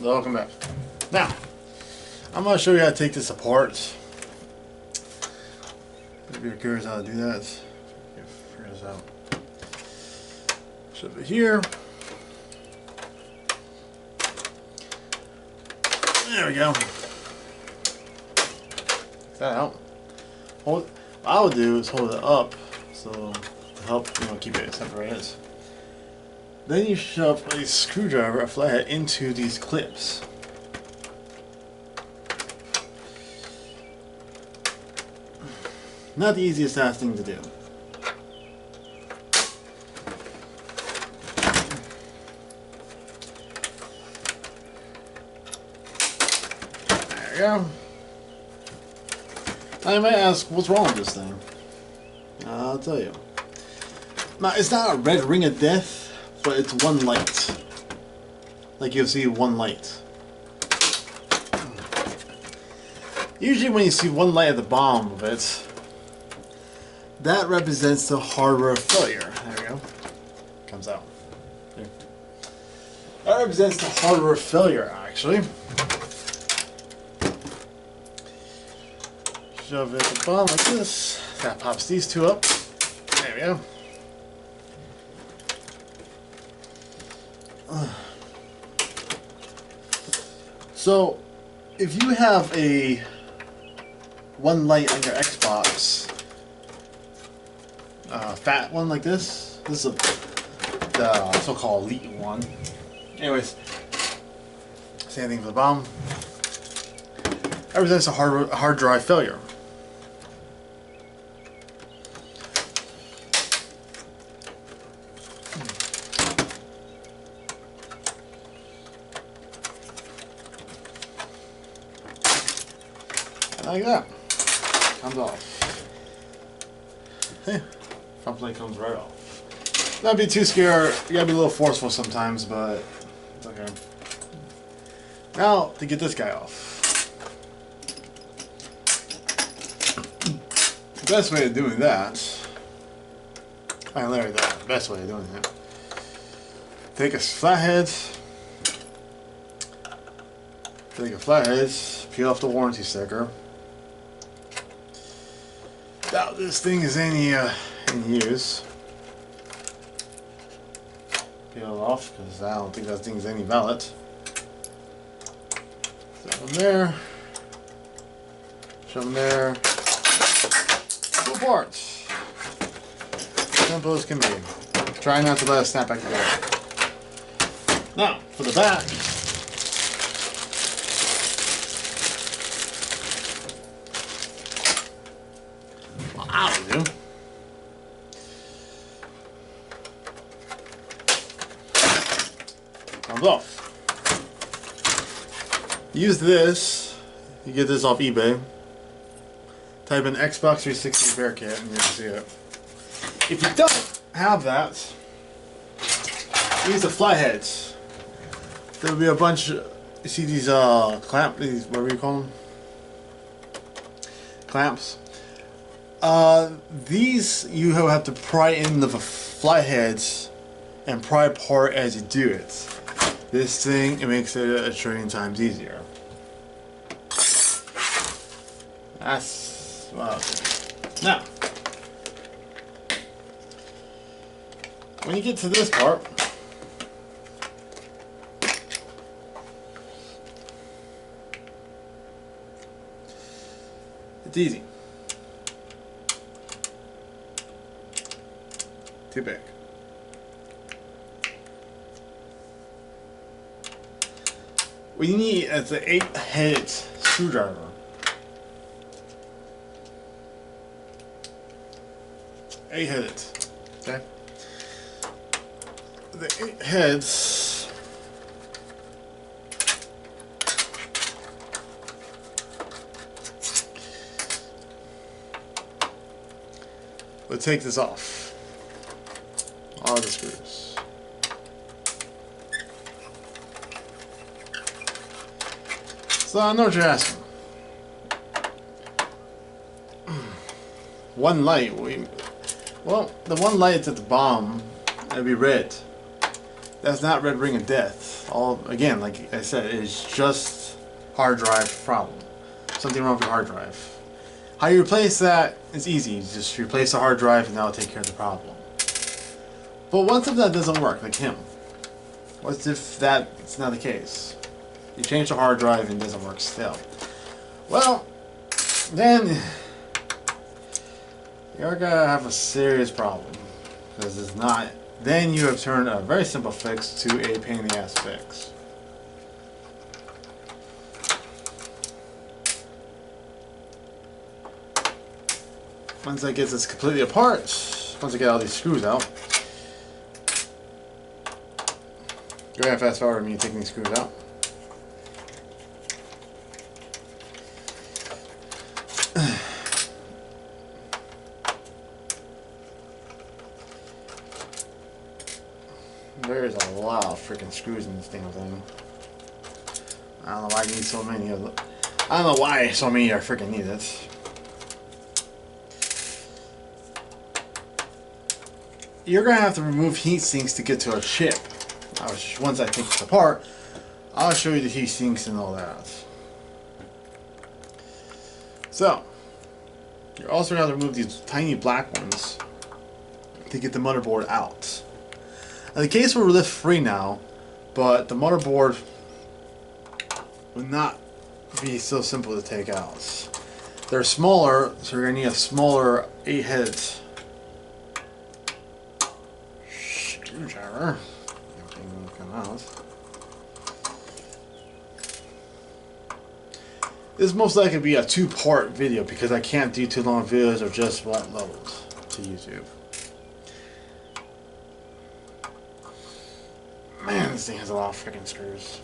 Welcome back. Now, I'm going to show you how to take this apart. If you're curious how to do that, figure this out. Shove it here. There we go. Get that out. What I would do is hold it up, so to help keep it separated. Then you shove a screwdriver, a flathead, into these clips. Not the easiest thing to do. There you go. Now you might ask, what's wrong with this thing? I'll tell you. Now, it's not a red ring of death, but it's one light. Like you'll see one light. Usually when you see one light at the bottom of it, that represents the hardware failure. There we go. Comes out. There. That represents the hardware failure, actually. Shove it at the bottom like this. That pops these two up. There we go. So, if you have a one light on your Xbox, fat one like this is the so-called elite one. Anyways, same thing for the bottom. That represents a hard drive failure. Like that. Comes off. Hey, front plate comes right off. Don't be too scared. You gotta be a little forceful sometimes, but it's okay. Now, to get this guy off. The best way of doing that, the best way of doing that, take a flathead, peel off the warranty sticker. Doubt this thing is any use. Peel it off because I don't think that thing's any valid. Shove them there. Shove them there. Go apart. Simple as can be. Try not to let it snap back together. Now, for the back. Comes off. Use this. You get this off eBay. Type in Xbox 360 Bear Kit and you'll see it. If you don't have that, use the flatheads. There'll be a bunch. You see these these whatever you call them, clamps. These you have to pry in the flatheads and pry apart as you do it. This thing, it makes it a trillion times easier. That's what I was doing. Now, when you get to this part, it's easy. Too big. What you need is an 8-headed screwdriver. Eight-headed. Okay. The 8 heads will take this off. All the screws. So I know what you're asking. One light. Well, the one light at the bottom, it'll be red. That's not red ring of death. All again, like I said, it's just hard drive problem. Something wrong with your hard drive. How you replace that is easy. You just replace the hard drive and that'll take care of the problem. But what if that doesn't work, like him? What if that's not the case? You change the hard drive and it doesn't work still. Well, then you're gonna have a serious problem. Because it's not, then you have turned a very simple fix to a pain in the ass fix. Once I get this completely apart, once I get all these screws out, go ahead and fast forward me taking these screws out. There's a lot of freaking screws in this damn thing. I don't know why I need so many of them. I don't know why so many are freaking needed. You're gonna have to remove heat sinks to get to a chip. Once I take this apart, I'll show you the heat sinks and all that. So, you're also gonna have to remove these tiny black ones to get the motherboard out. Now, the case will lift free now, but the motherboard would not be so simple to take out. They're smaller, so you're gonna need a smaller 8-headed screwdriver. Everything will come out. This most likely be a 2-part video because I can't do too long videos or just won't load to YouTube. Man, this thing has a lot of freaking screws.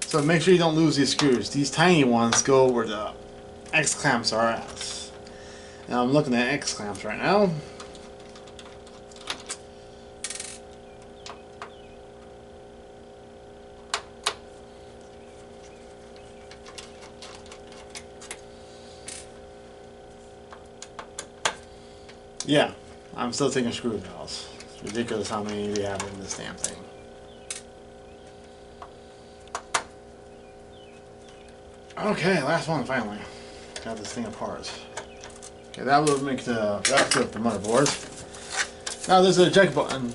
So make sure you don't lose these screws. These tiny ones go where the X clamps are at. Now I'm looking at X clamps right now. Yeah, I'm still taking screws out. It's ridiculous how many we have in this damn thing. Okay, last one finally. Got this thing apart. Okay, that will make the rest of the motherboard. Now there's a eject button.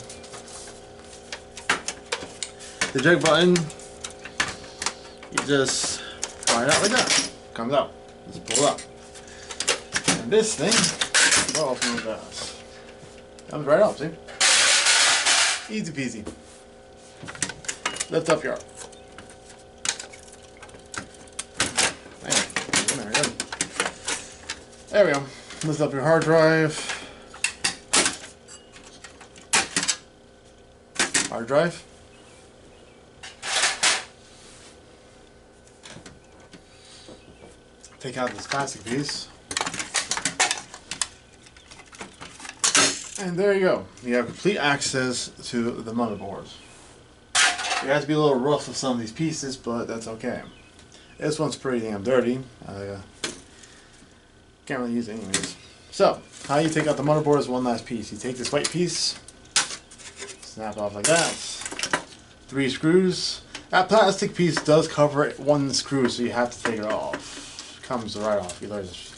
The eject button, you just pry it out like that. Comes out. Just pull it up. And this thing, well, open like that. Comes right up, see? Easy peasy. Lift up your arm. There we go. Lift up your hard drive. Hard drive. Take out this plastic piece. And there you go. You have complete access to the motherboard. You have to be a little rough with some of these pieces, but that's okay. This one's pretty damn dirty. Can't really use it anyways. So, how you take out the motherboard is one last piece. You take this white piece, snap it off like that. 3 screws. That plastic piece does cover one screw, so you have to take it off. It comes right off. You just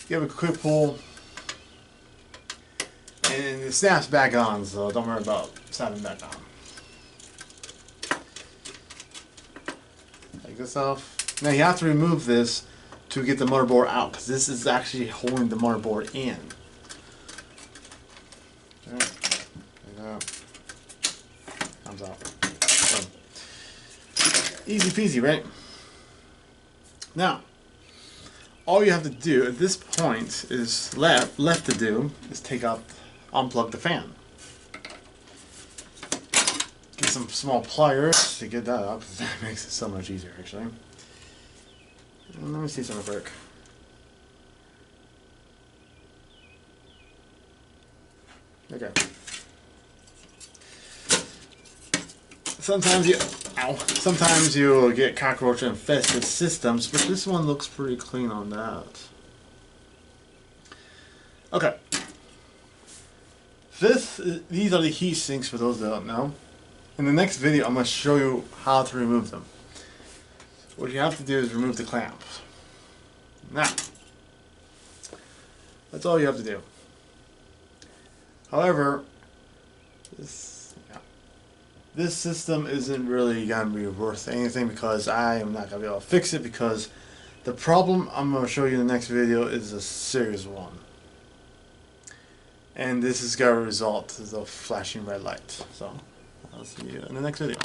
give it a quick pull. And it snaps back on, so don't worry about snapping back on. Take this off. Now you have to remove this to get the motherboard out, because this is actually holding the motherboard in. Okay. Comes out. So, easy peasy, right? Now, all you have to do at this point is left to do is unplug the fan. Get some small pliers to get that up. That makes it so much easier, actually. And let me see some quick. Okay. Sometimes you'll get cockroach infested systems, but this one looks pretty clean on that. Okay. these are the heat sinks for those that don't know. In the next video, I'm going to show you how to remove them. What you have to do is remove the clamps. Now, that's all you have to do. However, this system isn't really going to be worth anything because I am not going to be able to fix it, because the problem I'm going to show you in the next video is a serious one. And this is going to result in the flashing red light. So, I'll see you in the next video.